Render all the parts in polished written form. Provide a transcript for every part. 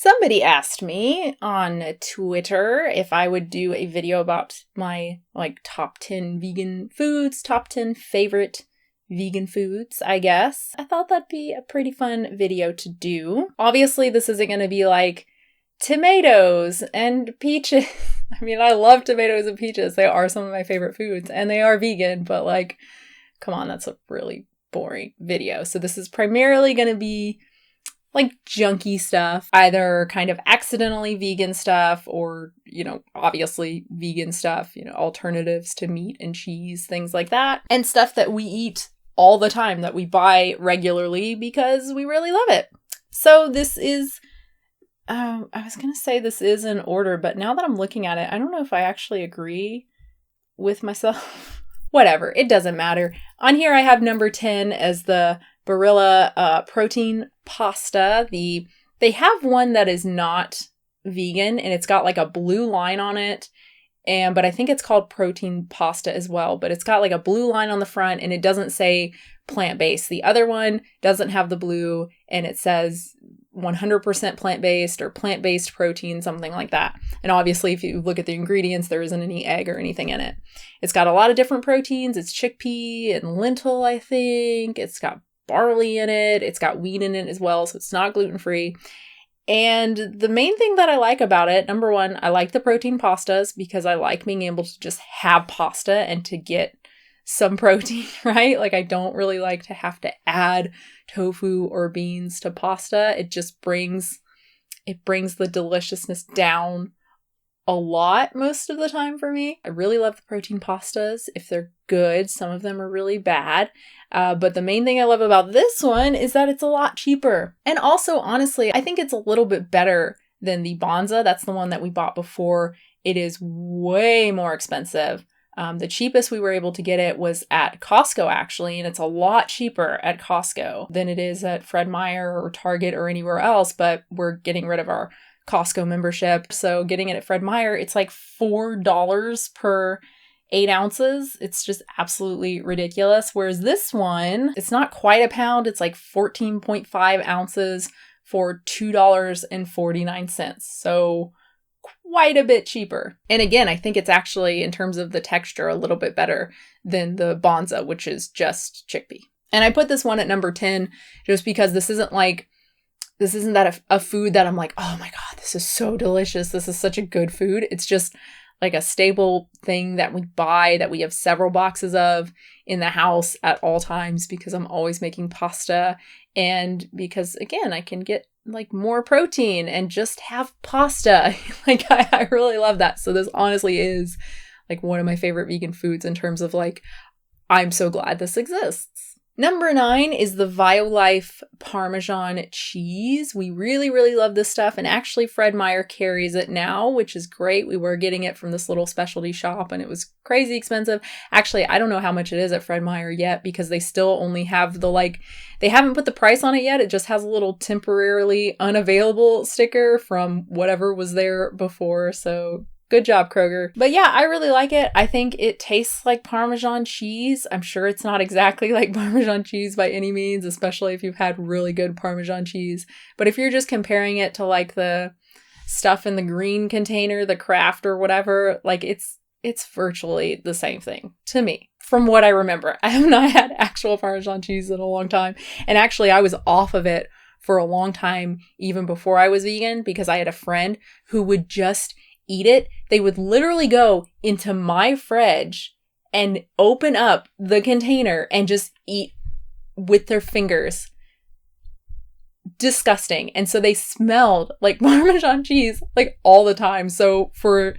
Somebody asked me on Twitter if I would do a video about my top 10 vegan foods, top 10 favorite vegan foods, I guess. I thought that'd be a pretty fun video to do. Obviously, this isn't going to be like tomatoes and peaches. I mean, I love tomatoes and peaches. They are some of my favorite foods and they are vegan, but come on, that's a really boring video. So this is primarily going to be junky stuff, either kind of accidentally vegan stuff or, obviously vegan stuff, alternatives to meat and cheese, things like that, and stuff that we eat all the time, that we buy regularly because we really love it. So this is, I was going to say this is in order, but now that I'm looking at it, I don't know if I actually agree with myself. Whatever, it doesn't matter. On here I have number 10 as the Barilla protein pasta. They have one that is not vegan and it's got a blue line on it. But I think it's called protein pasta as well. But it's got a blue line on the front and it doesn't say plant-based. The other one doesn't have the blue and it says 100% plant-based or plant-based protein, something like that. And obviously, if you look at the ingredients, there isn't any egg or anything in it. It's got a lot of different proteins. It's chickpea and lentil, I think. It's got barley in it. It's got wheat in it as well, so it's not gluten-free. And the main thing that I like about it, number one, I like the protein pastas because I like being able to just have pasta and to get some protein, right? I don't really like to have to add tofu or beans to pasta. It just brings the deliciousness down a lot most of the time for me. I really love the protein pastas if they're good. Some of them are really bad. But the main thing I love about this one is that it's a lot cheaper. And also, honestly, I think it's a little bit better than the Bonza. That's the one that we bought before. It is way more expensive. The cheapest we were able to get it was at Costco, actually, and it's a lot cheaper at Costco than it is at Fred Meyer or Target or anywhere else, but we're getting rid of our Costco membership. So getting it at Fred Meyer, it's $4 per 8 ounces. It's just absolutely ridiculous. Whereas this one, it's not quite a pound. It's 14.5 ounces for $2.49. So quite a bit cheaper. And again, I think it's actually, in terms of the texture, a little bit better than the Bonza, which is just chickpea. And I put this one at number 10 just because this isn't that a food that I'm oh my God, this is so delicious. This is such a good food. It's just a staple thing that we buy, that we have several boxes of in the house at all times because I'm always making pasta. And because, again, I can get more protein and just have pasta. I really love that. So this honestly is one of my favorite vegan foods in terms of I'm so glad this exists. Number 9 is the Violife Parmesan Cheese. We really, really love this stuff. And actually, Fred Meyer carries it now, which is great. We were getting it from this little specialty shop and it was crazy expensive. Actually, I don't know how much it is at Fred Meyer yet because they still only have they haven't put the price on it yet. It just has a little temporarily unavailable sticker from whatever was there before. So good job, Kroger. But yeah, I really like it. I think it tastes like Parmesan cheese. I'm sure it's not exactly like Parmesan cheese by any means, especially if you've had really good Parmesan cheese. But if you're just comparing it to the stuff in the green container, the Kraft or whatever, it's virtually the same thing to me. From what I remember, I have not had actual Parmesan cheese in a long time. And actually, I was off of it for a long time, even before I was vegan, because I had a friend who would just eat it. They would literally go into my fridge and open up the container and just eat with their fingers. Disgusting. And so they smelled like Parmesan cheese all the time. So for,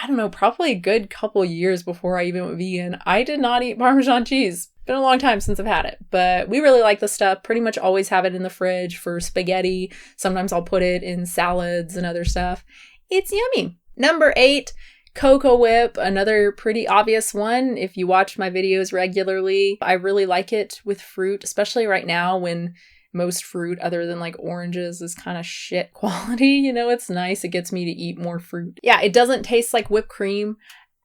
I don't know, probably a good couple years before I even went vegan, I did not eat Parmesan cheese. Been a long time since I've had it, but we really like this stuff. Pretty much always have it in the fridge for spaghetti. Sometimes I'll put it in salads and other stuff. It's yummy. Number 8, Cocoa Whip, another pretty obvious one. If you watch my videos regularly, I really like it with fruit, especially right now when most fruit other than oranges is kind of shit quality. It's nice. It gets me to eat more fruit. Yeah, it doesn't taste like whipped cream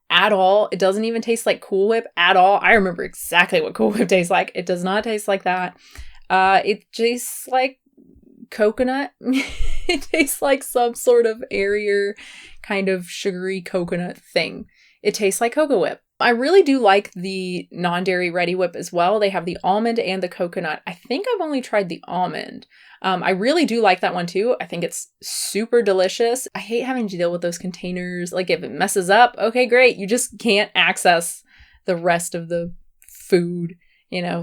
at all. It doesn't even taste like Cool Whip at all. I remember exactly what Cool Whip tastes like. It does not taste like that. It tastes like coconut. It tastes like some sort of airier kind of sugary coconut thing. It tastes like Cocoa Whip. I really do like the non-dairy Ready Whip as well. They have the almond and the coconut. I think I've only tried the almond. I really do like that one too. I think it's super delicious. I hate having to deal with those containers. Like if it messes up, okay, great. You just can't access the rest of the food,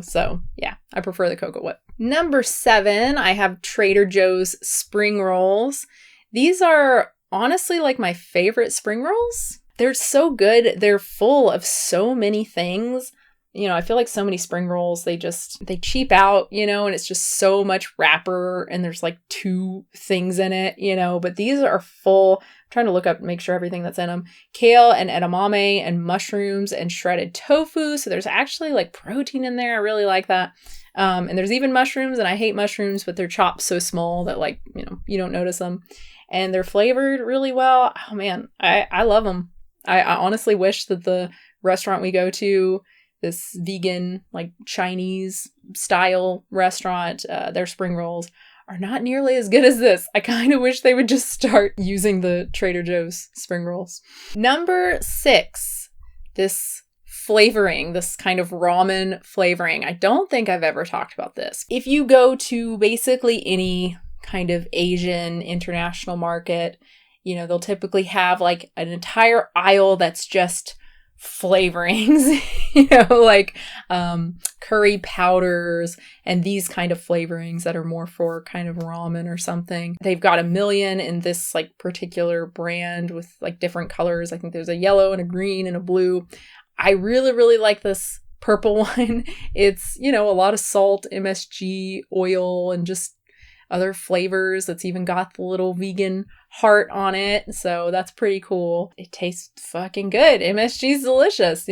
So yeah, I prefer the Cocoa Whip. Number 7, I have Trader Joe's spring rolls. These are honestly like my favorite spring rolls. They're so good. They're full of so many things. I feel like so many spring rolls, they cheap out, and it's just so much wrapper and there's like 2 things in it, but these are full. I'm trying to look up, make sure everything that's in them. Kale and edamame and mushrooms and shredded tofu. So there's actually like protein in there. I really like that. And there's even mushrooms, and I hate mushrooms, but they're chopped so small that you don't notice them. And they're flavored really well. Oh man, I love them. I honestly wish that the restaurant we go to, this vegan, like Chinese style restaurant, their spring rolls are not nearly as good as this. I kind of wish they would just start using the Trader Joe's spring rolls. Number 6, this flavoring, this kind of ramen flavoring. I don't think I've ever talked about this. If you go to basically any kind of Asian international market, they'll typically have like an entire aisle that's just flavorings, like curry powders and these kind of flavorings that are more for kind of ramen or something. They've got a million in this like particular brand with like different colors. I think there's a yellow and a green and a blue. I really, really like this purple one. It's, a lot of salt, MSG, oil, and just other flavors. That's even got the little vegan heart on it. So that's pretty cool. It tastes fucking good. MSG's delicious,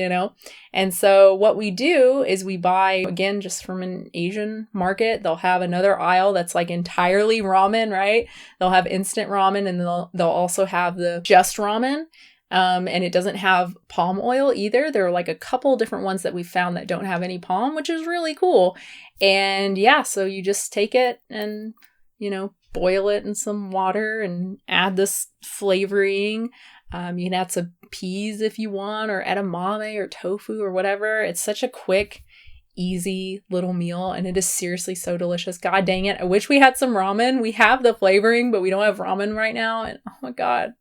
And so what we do is we buy, again, just from an Asian market. They'll have another aisle that's like entirely ramen, right? They'll have instant ramen, and they'll also have the just ramen. And it doesn't have palm oil either. There are like a couple different ones that we found that don't have any palm, which is really cool. And yeah, so you just take it and, boil it in some water and add this flavoring. You can add some peas if you want, or edamame or tofu or whatever. It's such a quick, easy little meal, and it is seriously so delicious. God dang it. I wish we had some ramen. We have the flavoring, but we don't have ramen right now. And oh my God,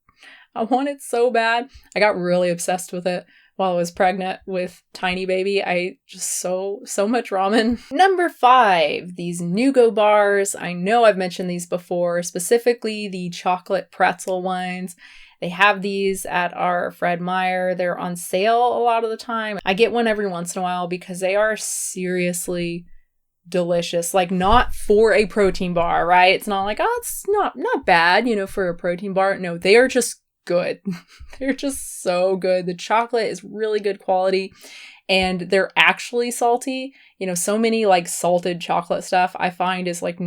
I want it so bad. I got really obsessed with it while I was pregnant with tiny baby. I just so much ramen. Number 5, these Nugo bars. I know I've mentioned these before, specifically the chocolate pretzel ones. They have these at our Fred Meyer. They're on sale a lot of the time. I get one every once in a while because they are seriously delicious. Like, not for a protein bar, right? It's not like, oh, it's not bad, for a protein bar. No, they are just good. They're just so good. The chocolate is really good quality, and they're actually salty. So many like salted chocolate stuff I find is like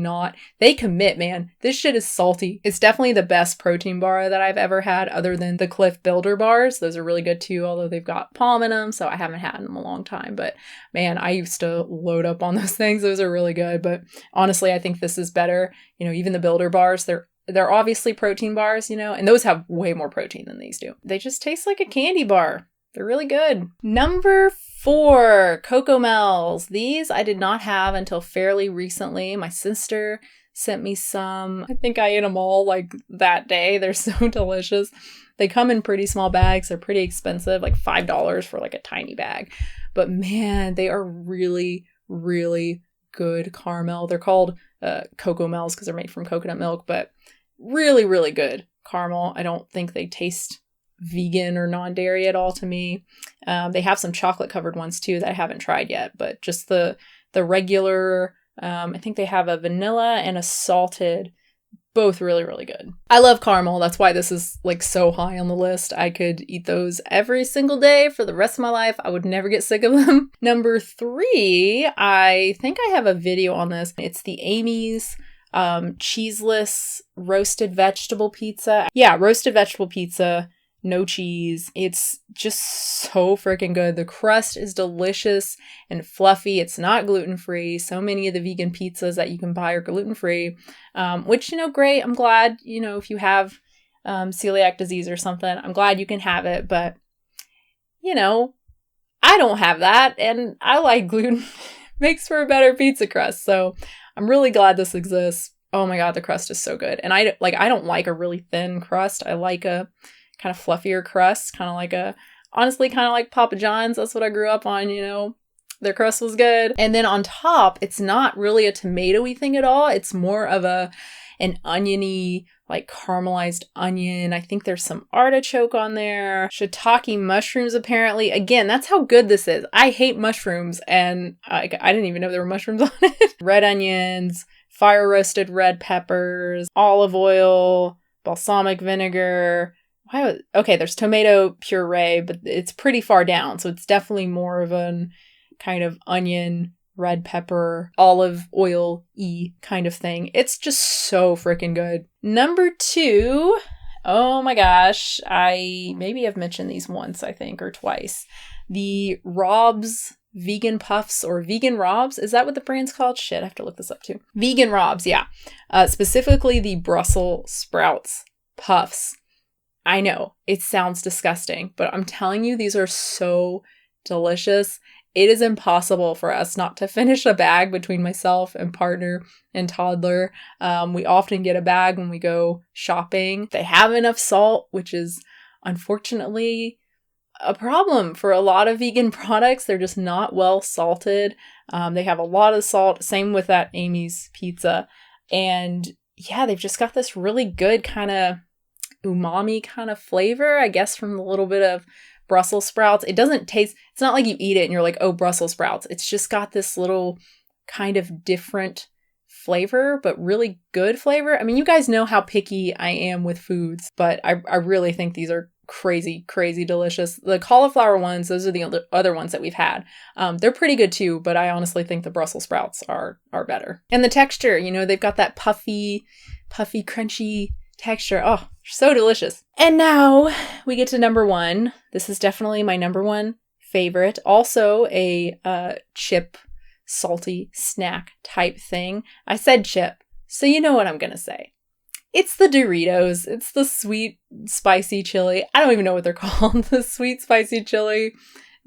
they commit, man. This shit is salty. It's definitely the best protein bar that I've ever had, other than the Cliff Builder bars. Those are really good too, although they've got palm in them, so I haven't had them a long time. But man, I used to load up on those things. Those are really good. But honestly, I think this is better. Even the Builder bars, they're obviously protein bars, and those have way more protein than these do. They just taste like a candy bar. They're really good. Number 4, Cocoa Mels. These I did not have until fairly recently. My sister sent me some. I think I ate them all like that day. They're so delicious. They come in pretty small bags. They're pretty expensive, like $5 for like a tiny bag. But man, they are really, really good caramel. They're called Cocoa Mels because they're made from coconut milk, but really, really good caramel. I don't think they taste vegan or non-dairy at all to me. They have some chocolate covered ones too that I haven't tried yet, but just the regular, I think they have a vanilla and a salted, both really, really good. I love caramel. That's why this is like so high on the list. I could eat those every single day for the rest of my life. I would never get sick of them. Number 3, I think I have a video on this. It's the Amy's cheeseless roasted vegetable pizza. Yeah, roasted vegetable pizza. no cheese. It's just so freaking good. The crust is delicious and fluffy. It's not gluten-free. So many of the vegan pizzas that you can buy are gluten-free, which, great. I'm glad, if you have celiac disease or something, I'm glad you can have it. But, I don't have that, and I like gluten. Makes for a better pizza crust. So I'm really glad this exists. Oh my God, the crust is so good. And I don't like a really thin crust. I like a kind of fluffier crust, kind of like Papa John's. That's what I grew up on, Their crust was good. And then on top, it's not really a tomato-y thing at all. It's more of an oniony, like caramelized onion. I think there's some artichoke on there. Shiitake mushrooms, apparently. Again, that's how good this is. I hate mushrooms, and I didn't even know there were mushrooms on it. Red onions, fire roasted red peppers, olive oil, balsamic vinegar. Okay, there's tomato puree, but it's pretty far down, so it's definitely more of an kind of onion, red pepper, olive oil-y kind of thing. It's just so freaking good. Number 2, oh my gosh, I maybe have mentioned these once, I think, or twice. The Rob's Vegan Puffs or Vegan Rob's. Is that what the brand's called? Shit, I have to look this up too. Vegan Rob's, yeah. Specifically the Brussels sprouts puffs. I know, it sounds disgusting, but I'm telling you, these are so delicious. It is impossible for us not to finish a bag between myself and partner and toddler. We often get a bag when we go shopping. They have enough salt, which is unfortunately a problem for a lot of vegan products. They're just not well salted. They have a lot of salt. Same with that Amy's pizza. And yeah, they've just got this really good kind of umami kind of flavor, I guess, from the little bit of Brussels sprouts. It doesn't taste, it's not like you eat it and you're like, oh, Brussels sprouts. It's just got this little kind of different flavor, but really good flavor. I mean, you guys know how picky I am with foods, but I really think these are crazy, crazy delicious. The cauliflower ones, those are the other ones that we've had. They're pretty good too, but I honestly think the Brussels sprouts are better. And the texture, they've got that puffy, crunchy texture. Oh, so delicious. And now we get to number 1. This is definitely my number 1 favorite. Also a chip, salty snack type thing. I said chip, so you know what I'm going to say. It's the Doritos. It's the sweet, spicy chili. I don't even know what they're called. The sweet, spicy chili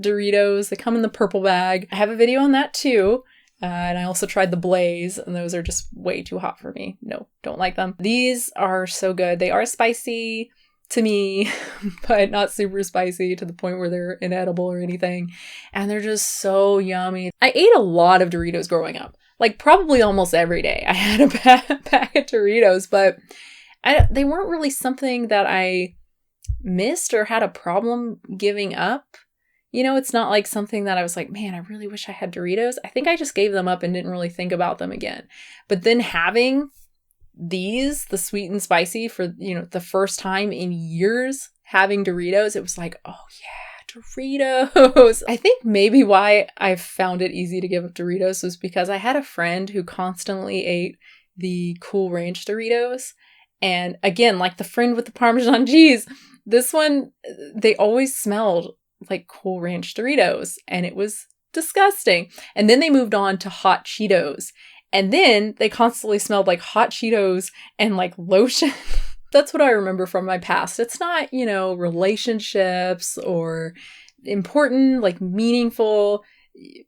Doritos. They come in the purple bag. I have a video on that too. And I also tried the Blaze, and those are just way too hot for me. No, don't like them. These are so good. They are spicy to me, but not super spicy to the point where they're inedible or anything. And they're just so yummy. I ate a lot of Doritos growing up. Like probably almost every day I had a bag of Doritos, but they weren't really something that I missed or had a problem giving up. It's not like something that I was like, man, I really wish I had Doritos. I think I just gave them up and didn't really think about them again. But then having these, the sweet and spicy, for, the first time in years having Doritos, it was like, oh yeah, Doritos. I think maybe why I found it easy to give up Doritos was because I had a friend who constantly ate the Cool Ranch Doritos. And again, like the friend with the Parmesan cheese, this one, they always smelled like Cool Ranch Doritos, and it was disgusting. And then they moved on to hot Cheetos, and then they constantly smelled like hot Cheetos and like lotion. That's what I remember from my past. It's not, relationships or important, like meaningful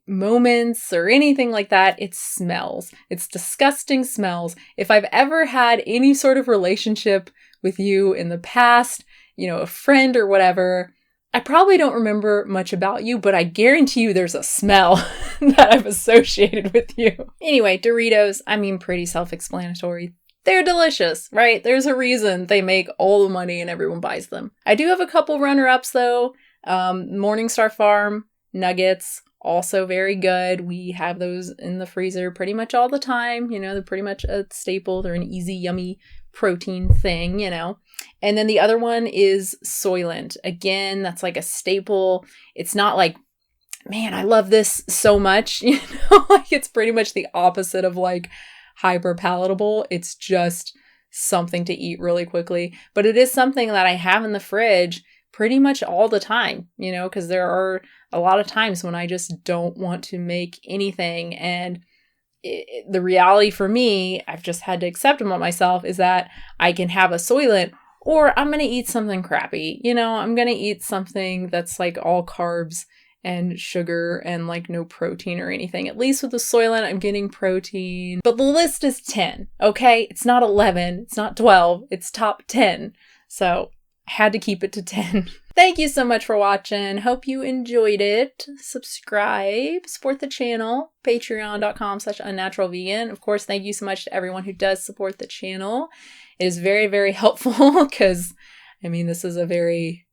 moments or anything like that. It's smells. It's disgusting smells. If I've ever had any sort of relationship with you in the past, a friend or whatever, I probably don't remember much about you, but I guarantee you there's a smell that I've associated with you. Anyway, Doritos, pretty self-explanatory. They're delicious, right? There's a reason they make all the money and everyone buys them. I do have a couple runner-ups though. Morningstar Farm nuggets, also very good. We have those in the freezer pretty much all the time. They're pretty much a staple. They're an easy, yummy protein thing, And then the other one is Soylent. Again, that's like a staple. It's not like, man, I love this so much, like it's pretty much the opposite of like hyper palatable. It's just something to eat really quickly. But it is something that I have in the fridge pretty much all the time, you know, because there are a lot of times when I just don't want to make anything. And the reality for me, I've just had to accept about myself, is that I can have a Soylent or I'm going to eat something crappy. You know, I'm going to eat something that's like all carbs and sugar and like no protein or anything. At least with the Soylent, I'm getting protein. But the list is 10, okay? It's not 11, it's not 12, it's top 10. So I had to keep it to 10. Thank you so much for watching. Hope you enjoyed it. Subscribe, support the channel, patreon.com/unnaturalvegan. Of course, thank you so much to everyone who does support the channel. It is very, very helpful because, I mean, this is a very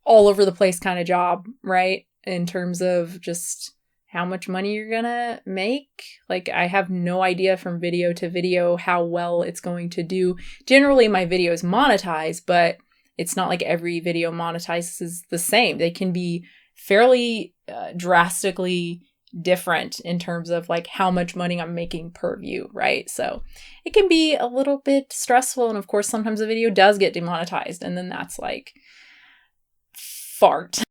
all over the place kind of job, right? In terms of just how much money you're gonna make. Like, I have no idea from video to video how well it's going to do. Generally, my videos monetize, but it's not like every video monetizes the same. They can be fairly drastically different in terms of like how much money I'm making per view, right? So it can be a little bit stressful. And of course, sometimes a video does get demonetized, and then that's like fart.